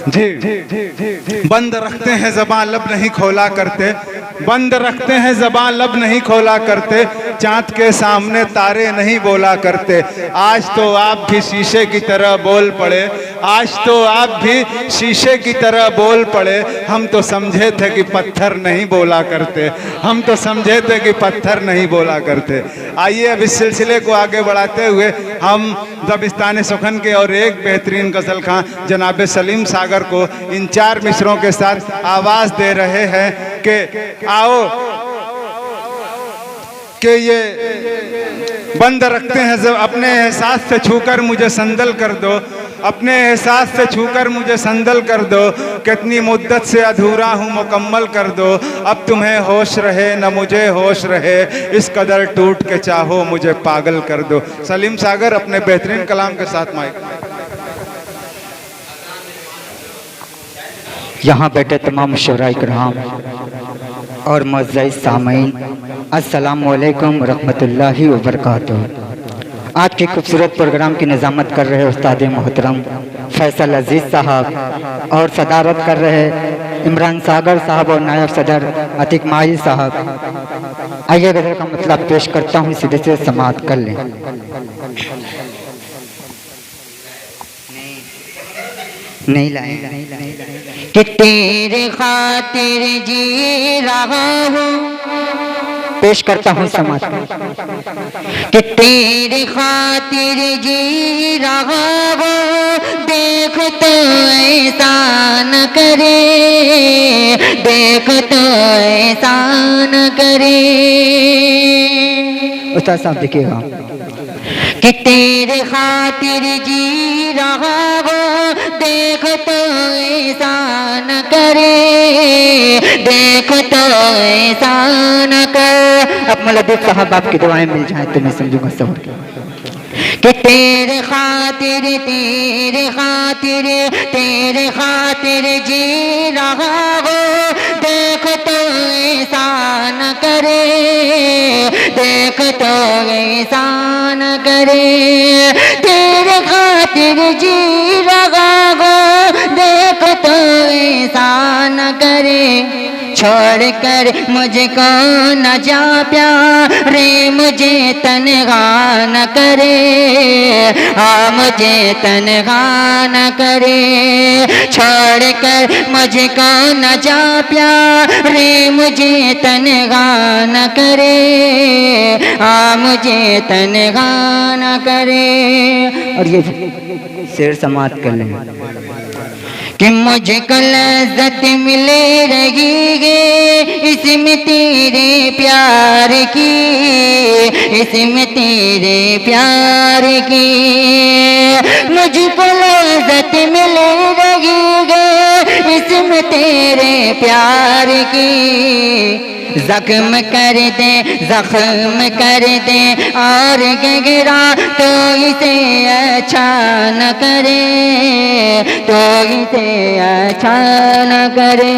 जी बंद रखते हैं ज़बान लब नहीं खोला करते, बंद रखते हैं ज़बान लब नहीं खोला करते, चाँद के सामने तारे नहीं बोला करते। आज तो आप भी शीशे की तरह बोल पड़े, आज तो आप भी शीशे की तरह बोल पड़े। हम तो समझे थे कि पत्थर नहीं बोला करते, हम तो समझे थे कि पत्थर नहीं बोला करते। आइए अब इस सिलसिले को आगे बढ़ाते हुए हम दबिस्तान सुखन के और एक बेहतरीन गज़ल खां जनाब सलीम सागर को इन 4 मिसरों के साथ आवाज़ दे रहे हैं कि आओ कि ये बंद रखते हैं जब अपने एहसास से छूकर मुझे संदल कर दो, अपने एहसास से छूकर मुझे संदल कर दो, कितनी मुद्दत से अधूरा हूँ मुकम्मल कर दो। अब तुम्हें होश रहे न मुझे होश रहे, इस कदर टूट के चाहो मुझे पागल कर दो। सलीम सागर अपने बेहतरीन कलाम के साथ माइक। यहाँ बैठे तमाम शुराए किराम और मुअज़्ज़ज़ सामीन, अस्सलामु अलैकुम रहमतुल्लाहि व बरकातुहू। आज के खूबसूरत प्रोग्राम की निज़ामत कर रहे उस्ताद मोहतरम फैसल अजीज़ साहब और सदारत कर रहे इमरान सागर साहब और नायब सदर अतीक माही साहब। आइए गज़ल का मतलब पेश करता हूँ, सीधे से समाअत कर लें। नहीं लाए कि तेरे खातिर जी रहा हूँ, पेश करता हूँ समाज कि तेरे खातिर जी रहा हूँ, देख तो ऐसा न करे, देख तो ऐसा न करे। उस्ताद साहब देखिएगा कि तेरे खातिर जी रहा हूँ, देख तो ऐसा न करे, देख तो ऐसा न कर। अब मौलवी साहब आपकी दुआएं मिल जाए तो मैं समझूंगा सब कि तेरे खातिर तेरे खातिर तेरे खातिर जी रहा हूँ, देख तो ऐसा न करे, देख तो ऐसा न करे। तेरे खातिर जी रहा हूँ, देख तो ऐसा न करे। छोड़ कर मुझको न जा प्यारे, मुझे तन्हा न करे, हाँ मुझे तन्हा न करे। छोड़ कर मुझको न जा प्यारे, मुझे तन्हा न करे, हाँ मुझे तन्हा न करे। और ये शेर समाप्त कर लें कि मुझको लज़्ज़त मिले रही है इसमें तेरे प्यार की, इसमें तेरे प्यार की। मुझको लज़्ज़त मिले रही है इसमें तेरे प्यार की। जख्म कर दे, जख्म कर दे और गहरा तो इसे अच्छा न करे, तो इसे अच्छा न करे।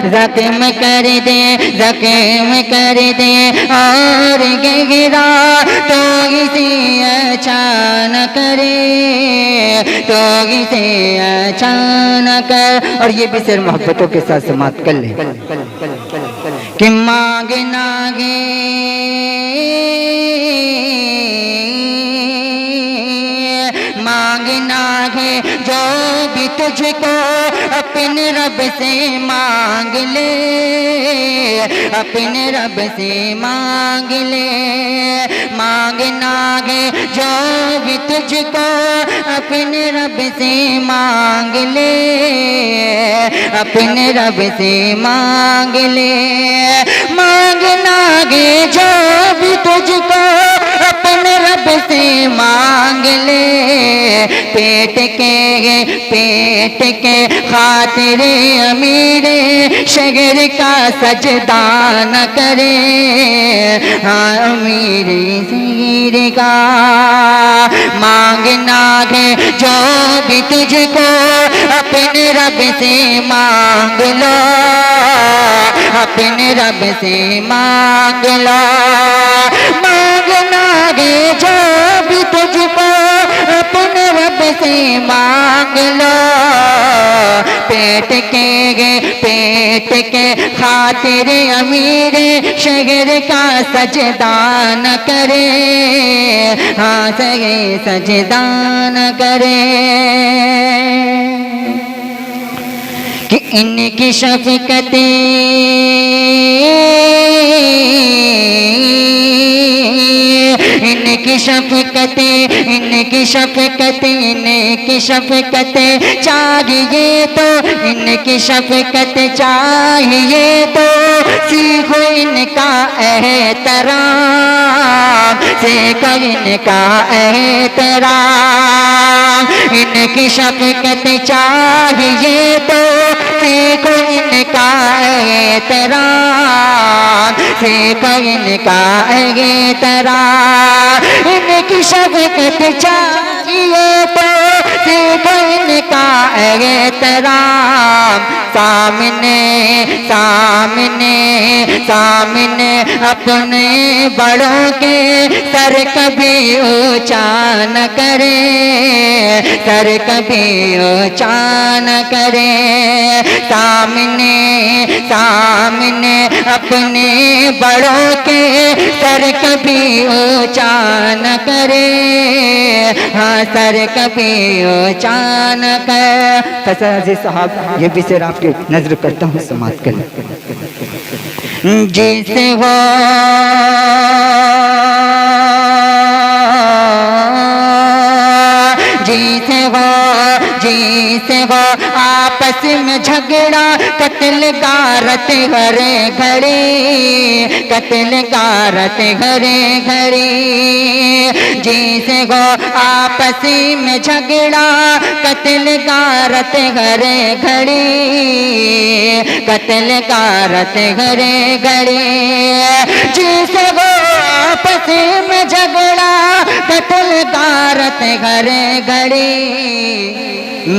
जख्म कर दे, जख्म कर दे और गहरा तो इसे अच्छा न करे, तो इसे अच्छा न कर। और ये भी सिर मोहब्बतों के साथ समाप्त कर ले कि मांगे नागे मांगना है जो भी तुझको अपने रब से मांग ले, अपने रब से मांग ले। मांगना है जो भी तुझको अपने रब से मांग ले, अपने रब से मांग ले। मांगना है जो भी तुझको अपने रब से मांग ले। पेट के खातिर अमीरे शहर का सजदा न करे, हाँ अमीरे शहर का। मांगना है जो भी तुझको अपने रब से मांग लो, अपने रब से मांग लो। मांगना है जो भी तुझको अपने रब से मांग लो, पेट के खातिर अमीर शहर का सजदा न करे, हाँ सही सजदा न करे। कि इनकी शफ़क़तें इनकी शफ़क़तें इनकी शफ़क़तें इनकी शफ़क़तें चाहिए तो इनकी शफ़क़तें चाहिए तो सीखो इनका एहतराम, सीखो इनका एहतराम। इनकी शफ़क़तें चाहिए तो सीखो इनका एहतराम, सीखो इनका एहतराम। इनकी शफ़क़त चाहिए तो सीखो इनका एहतराम। सामने सामने सामने अपने बड़ों के सर कभी ऊंचा न करे, सर कभी ऊंचा न करे। सामने सामने अपने बड़ों के सर कभी ऊंचा न करे, हाँ सर कभी ऊंचा न करे। फैसल साहब ये भी सिर्फ आपके नजर करता हूँ समाज के लिए। जिसे वो जीते वो आपस में झगड़ा कत्ल गारत घरे घड़ी, कत्ल गारत घरे घड़ी। जीते वो आपस में झगड़ा कत्ल गारत घरे घड़ी, कत्ल गारत घरे घड़ी। जीते वो आपस में झगड़ा कत्ल गारत घरे घड़ी।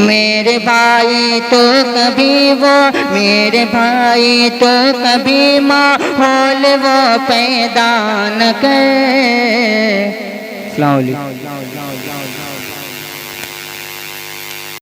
मेरे भाई तो कभी वो मेरे भाई तो कभी माहौल वो पैदा न करे। अस्सलाम वालेकुम।